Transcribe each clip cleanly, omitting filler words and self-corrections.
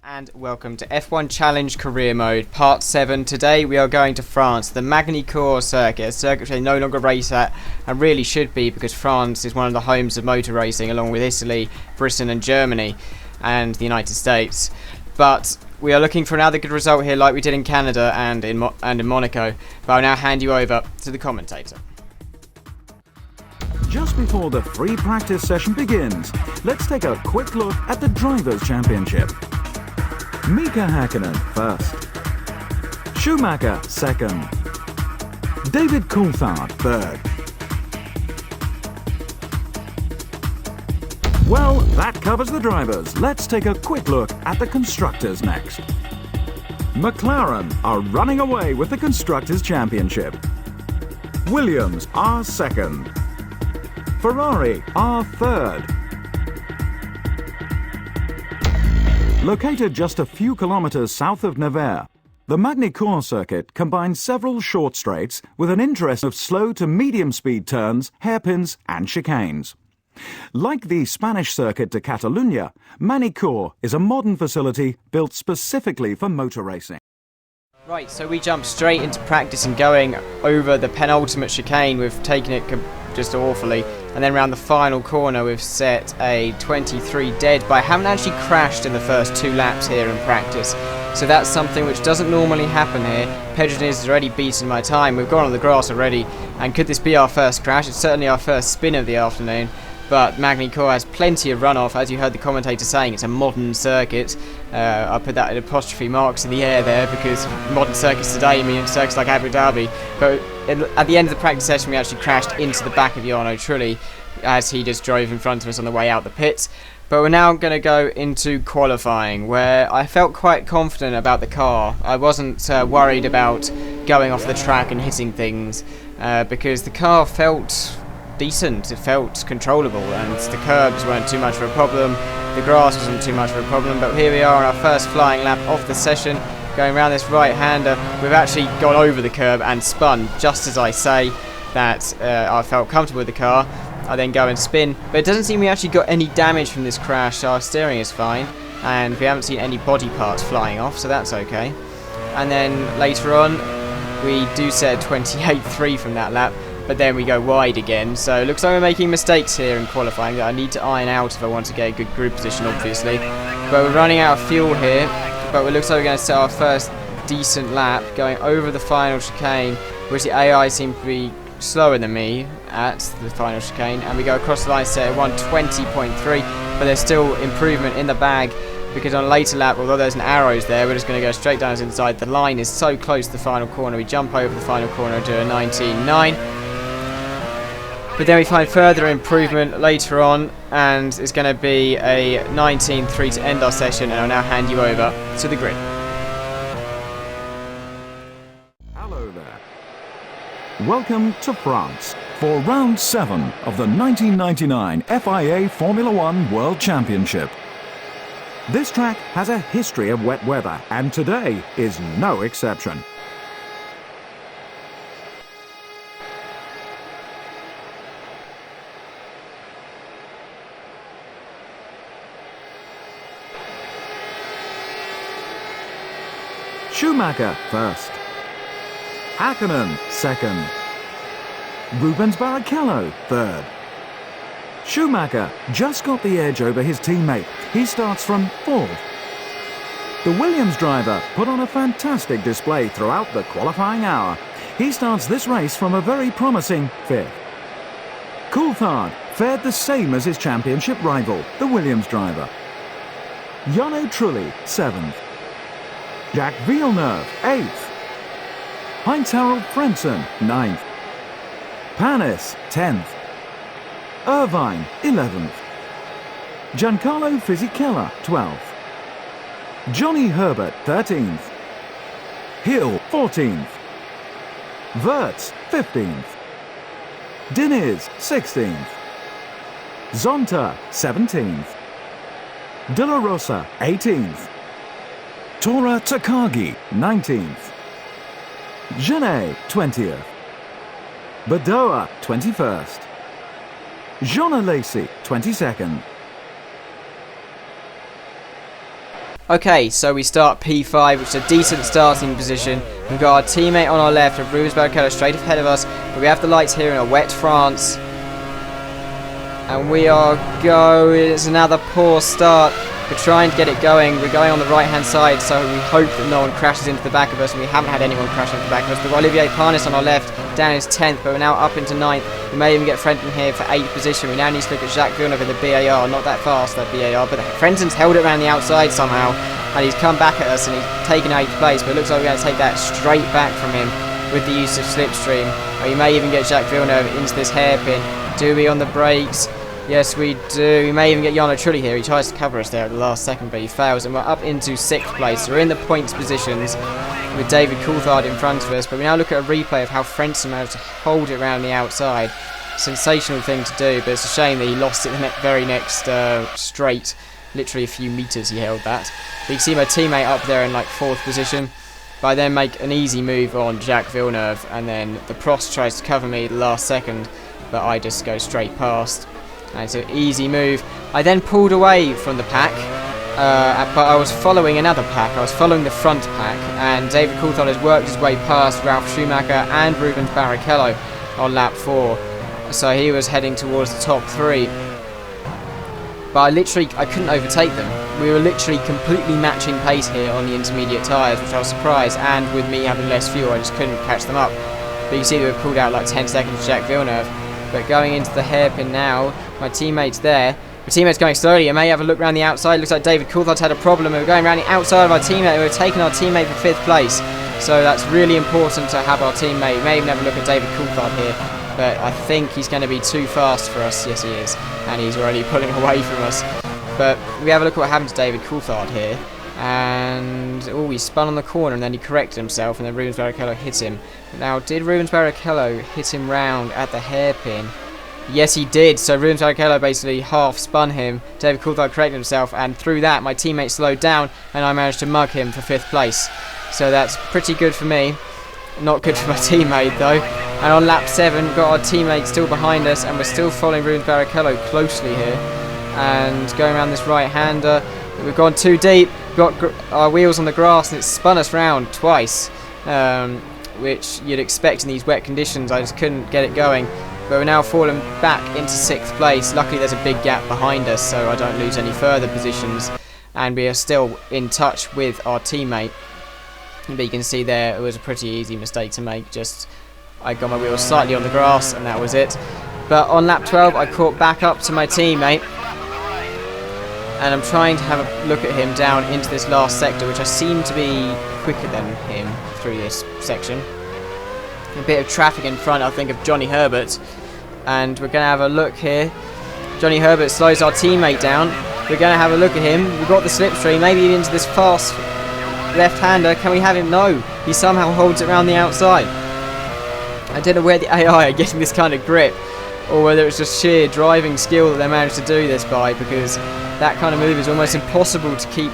And welcome to F1 Challenge Career Mode, Part 7. Today we are going to France, the Magny-cours circuit, a circuit which they no longer race at, and really should be because France is one of the homes of motor racing, along with Italy, Britain and Germany, and the United States. But we are looking for another good result here like we did in Canada and in Monaco, but I'll now hand you over to the commentator. Just before the free practice session begins, let's take a quick look at the Drivers' Championship. Mika Häkkinen first, Schumacher second, David Coulthard third. Well, that covers the drivers. Let's take a quick look at the constructors next. McLaren are running away with the Constructors' Championship. Williams are second. Ferrari are third. Located just a few kilometers south of Nevers, the Magny-cours circuit combines several short straights with an interest of slow to medium speed turns, hairpins and chicanes. Like the Spanish circuit de Catalunya, Magny-cours is a modern facility built specifically for motor racing. Right, so we jump straight into practice and going over the penultimate chicane. We've taken it just awfully, and then around the final corner we've set a 23 dead, but I haven't actually crashed in the first 2 laps here in practice, so that's something which doesn't normally happen here. Pedronis has already beaten my time. We've gone on the grass already, and could this be our first crash? It's certainly our first spin of the afternoon. But Magny-cours has plenty of runoff, as you heard the commentator saying. It's a modern circuit. I put that in apostrophe marks in the air there because modern circuits today mean circuits like Abu Dhabi. But at the end of the practice session, we actually crashed into the back of Jarno Trulli as he just drove in front of us on the way out the pits. But we're now going to go into qualifying, where I felt quite confident about the car. I wasn't worried about going off the track and hitting things because the car felt decent, it felt controllable, and the curbs weren't too much of a problem, the grass wasn't too much of a problem. But here we are on our first flying lap of the session, going around this right-hander. We've actually gone over the curb and spun just as I say that I felt comfortable with the car. I then go and spin, but it doesn't seem we actually got any damage from this crash. Our steering is fine, and we haven't seen any body parts flying off, so that's okay. And then later on we do set a 28.3 from that lap, but then we go wide again, so it looks like we're making mistakes here in qualifying that I need to iron out if I want to get a good group position, obviously. But we're running out of fuel here, but it looks like we're going to set our first decent lap, going over the final chicane, which the AI seem to be slower than me at the final chicane, and we go across the line set at 120.3, but there's still improvement in the bag, because on a later lap, although there's an arrows there, we're just going to go straight down inside. The line is so close to the final corner, we jump over the final corner and do a 19.9. But then we find further improvement later on, and it's going to be a 19.3 to end our session, and I'll now hand you over to the grid. Hello there. Welcome to France for round 7 of the 1999 FIA Formula One World Championship. This track has a history of wet weather, and today is no exception. Schumacher first, Häkkinen second, Rubens Barrichello third. Schumacher just got the edge over his teammate. He starts from 4th. The Williams driver put on a fantastic display throughout the qualifying hour. He starts this race from a very promising 5th. Coulthard fared the same as his championship rival, the Williams driver. Jarno Trulli 7th. Jacques Villeneuve 8th. Heinz-Harald Frentzen 9th. Panis 10th. Irvine 11th. Giancarlo Fisichella 12th. Johnny Herbert 13th. Hill 14th. Wirtz 15th. Diniz 16th. Zonta 17th. De La Rosa 18th. Tora Takagi 19th. Genet 20th. Badoa 21st. Jean Alesi 22nd. Okay, so we start P5, which is a decent starting position. We've got our teammate on our left with Rubens Barrichello straight ahead of us, but we have the lights here in a wet France. And we are going, it's another poor start. We're trying to get it going. We're going on the right hand side, so we hope that no one crashes into the back of us, and we haven't had anyone crash into the back of us. We've got Olivier Parnis on our left, down his 10th, but we're now up into 9th. We may even get Frenton here for 8th position. We now need to look at Jacques Villeneuve in the BAR. Not that fast, that BAR, but Frenton's held it around the outside somehow, and he's come back at us, and he's taken 8th place, but it looks like we're going to take that straight back from him with the use of slipstream. Or you may even get Jacques Villeneuve into this hairpin. Do we on the brakes? Yes, we do. We may even get Jarno Trulli here. He tries to cover us there at the last second, but he fails, and we're up into 6th place. So we're in the points positions with David Coulthard in front of us, but we now look at a replay of how Frenton managed to hold it around the outside. Sensational thing to do, but it's a shame that he lost it the very next straight. Literally a few metres he held that. But you can see my teammate up there in like 4th position. But I then make an easy move on Jacques Villeneuve, and then the Prost tries to cover me at the last second, but I just go straight past. And it's an easy move. I then pulled away from the pack, but I was following another pack. I was following the front pack, and David Coulthard has worked his way past Ralf Schumacher and Rubens Barrichello on lap 4. So he was heading towards the top 3. But I couldn't overtake them. We were literally completely matching pace here on the intermediate tyres, which I was surprised, and with me having less fuel, I just couldn't catch them up. But you can see that we pulled out like 10 seconds to Jacques Villeneuve. But going into the hairpin now, my teammate's there. My teammate's going slowly. I may have a look around the outside. Looks like David Coulthard's had a problem. We're going around the outside of our teammate. We're taking our teammate for 5th place. So that's really important to have our teammate. We may even have a look at David Coulthard here. But I think he's going to be too fast for us. Yes, he is. And he's already pulling away from us. But we have a look at what happened to David Coulthard here. And, oh, he spun on the corner and then he corrected himself, and then Rubens Barrichello hit him. Now, did Rubens Barrichello hit him round at the hairpin? Yes, he did. So Rubens Barrichello basically half spun him. David Coulthard corrected himself, and through that my teammate slowed down, and I managed to mug him for 5th place. So that's pretty good for me. Not good for my teammate though. And on lap 7, got our teammate still behind us, and we're still following Rubens Barrichello closely here. And going around this right-hander, we've gone too deep. Got our wheels on the grass, and it's spun us round twice, which you'd expect in these wet conditions. I just couldn't get it going. But we're now falling back into 6th place. Luckily there's a big gap behind us, so I don't lose any further positions, and we are still in touch with our teammate. But you can see there it was a pretty easy mistake to make. Just I got my wheels slightly on the grass, and that was it. But on lap 12 I caught back up to my teammate, and I'm trying to have a look at him down into this last sector, which I seem to be quicker than him through this section. A bit of traffic in front, I think, of Johnny Herbert, and we're going to have a look here. Johnny Herbert slows our teammate down. We're going to have a look at him. We've got the slipstream, maybe into this fast left-hander. Can we have him? No, he somehow holds it around the outside. I don't know where the AI are getting this kind of grip, or whether it's just sheer driving skill that they managed to do this by, because that kind of move is almost impossible to keep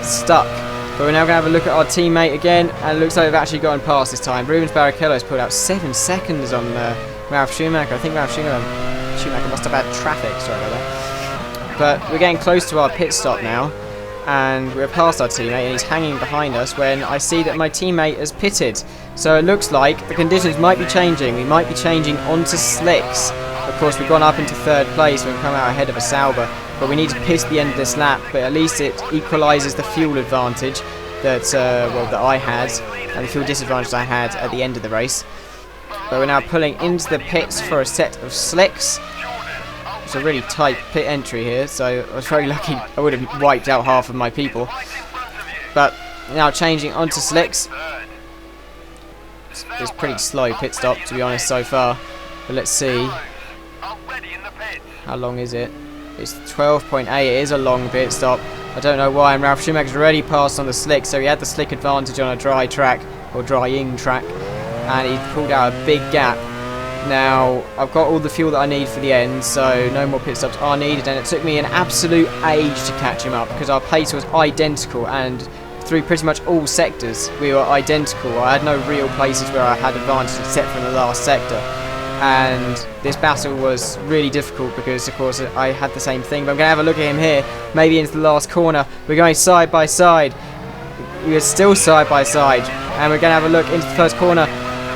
stuck. But we're now going to have a look at our teammate again, and it looks like we've actually gotten past this time. Rubens Barrichello has pulled out 7 seconds on Ralf Schumacher. I think Ralf Schumacher must have had traffic, sorry about that. But we're getting close to our pit stop now, and we're past our teammate, and he's hanging behind us when I see that my teammate has pitted. So it looks like the conditions might be changing. We might be changing onto slicks. Of course, we've gone up into 3rd place and come out ahead of a Sauber, but we need to piss the end of this lap. But at least it equalises the fuel advantage that I had, and the fuel disadvantage I had at the end of the race. But we're now pulling into the pits for a set of slicks. It's a really tight pit entry here, so I was very lucky. I would have wiped out half of my people. But now changing onto slicks. It's pretty slow pit stop, to be honest, so far. But let's see. How long is it? It's 12.8. It is a long pit stop. I don't know why. And Ralf Schumacher's already passed on the slick, so he had the slick advantage on a dry track, or drying track, and he pulled out a big gap. Now I've got all the fuel that I need for the end, so no more pit stops are needed. And it took me an absolute age to catch him up, because our pace was identical, and through pretty much all sectors we were identical. I had no real places where I had advantage except from the last sector. and this battle was really difficult because of course I had the same thing. But I'm going to have a look at him here, maybe into the last corner. We're going side by side. We're still side by side, and we're going to have a look into the first corner.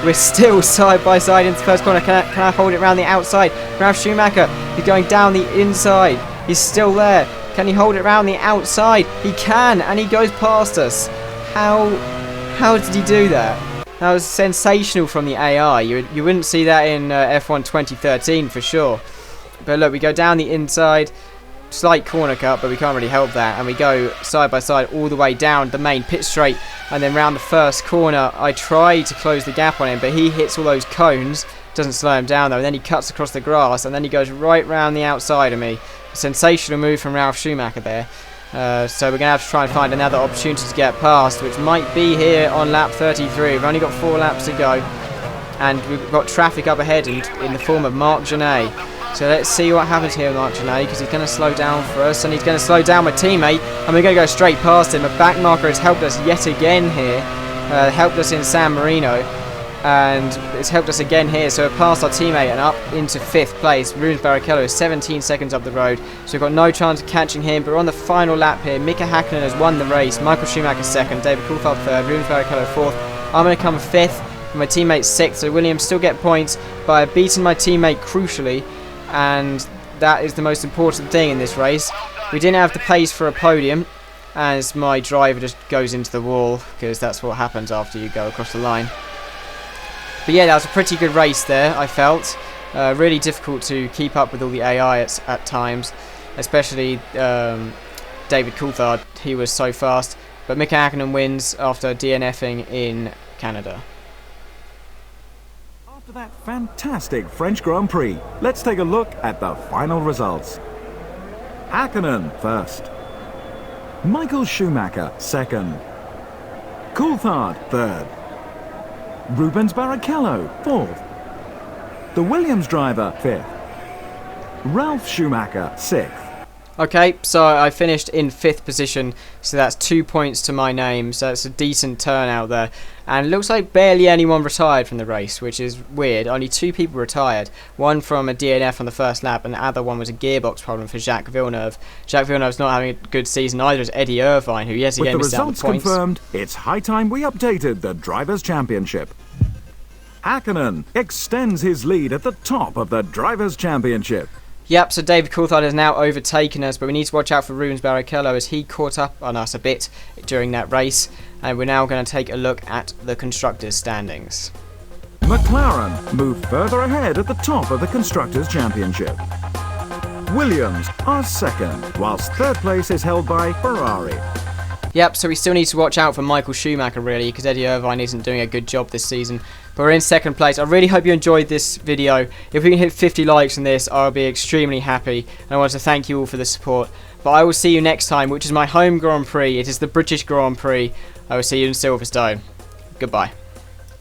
We're still side by side into the first corner. Can I hold it around the outside? Ralf Schumacher, he's going down the inside. He's still there. Can he hold it around the outside? He can, and he goes past us. How did he do that? That was sensational from the AI. You wouldn't see that in F1 2013 for sure. But look, we go down the inside, slight corner cut, but we can't really help that. And we go side by side all the way down the main pit straight. And then round the first corner, I try to close the gap on him, but he hits all those cones. Doesn't slow him down though. And then he cuts across the grass, and then he goes right round the outside of me. A sensational move from Ralf Schumacher there. So we're going to have to try and find another opportunity to get past, which might be here on lap 33. We've only got 4 laps to go, and we've got traffic up ahead in the form of Marc Genet. So let's see what happens here with Marc Genet, because he's going to slow down for us, and he's going to slow down my teammate, and we're going to go straight past him. A back marker has helped us yet again here, helped us in San Marino, and it's helped us again here. So we're past our teammate and up into 5th place. Rubens Barrichello is 17 seconds up the road, so we've got no chance of catching him. But we're on the final lap here. Mika Hakkinen has won the race. Michael Schumacher 2nd, David Coulthard 3rd, Rubens Barrichello 4th. I'm going to come 5th, and my teammate's 6th. So Williams still get points, but I've beaten my teammate crucially, and that is the most important thing in this race. We didn't have the pace for a podium, as my driver just goes into the wall, because that's what happens after you go across the line. But yeah, that was a pretty good race there, I felt. Really difficult to keep up with all the AI at times, especially David Coulthard. He was so fast. But Mika Hakkinen wins after DNFing in Canada. After that fantastic French Grand Prix, let's take a look at the final results. Hakkinen first. Michael Schumacher second. Coulthard third. Rubens Barrichello 4th. The Williams driver 5th. Ralf Schumacher 6th. Okay, so I finished in 5th position, so that's 2 points to my name, so that's a decent turnout there. And it looks like barely anyone retired from the race, which is weird. Only 2 people retired. One from a DNF on the first lap, and the other one was a gearbox problem for Jacques Villeneuve. Jacques Villeneuve's not having a good season either as Eddie Irvine, who yet again missed out on the points. With the results confirmed, it's high time we updated the Drivers' Championship. Hakkinen extends his lead at the top of the Drivers' Championship. Yep, so David Coulthard has now overtaken us, but we need to watch out for Rubens Barrichello as he caught up on us a bit during that race. And we're now going to take a look at the Constructors' standings. McLaren move further ahead at the top of the Constructors' Championship. Williams are second, whilst 3rd place is held by Ferrari. Yep, so we still need to watch out for Michael Schumacher really, because Eddie Irvine isn't doing a good job this season. But we're in 2nd place. I really hope you enjoyed this video. If we can hit 50 likes on this, I'll be extremely happy. And I want to thank you all for the support. But I will see you next time, which is my home Grand Prix. It is the British Grand Prix. I will see you in Silverstone. Goodbye.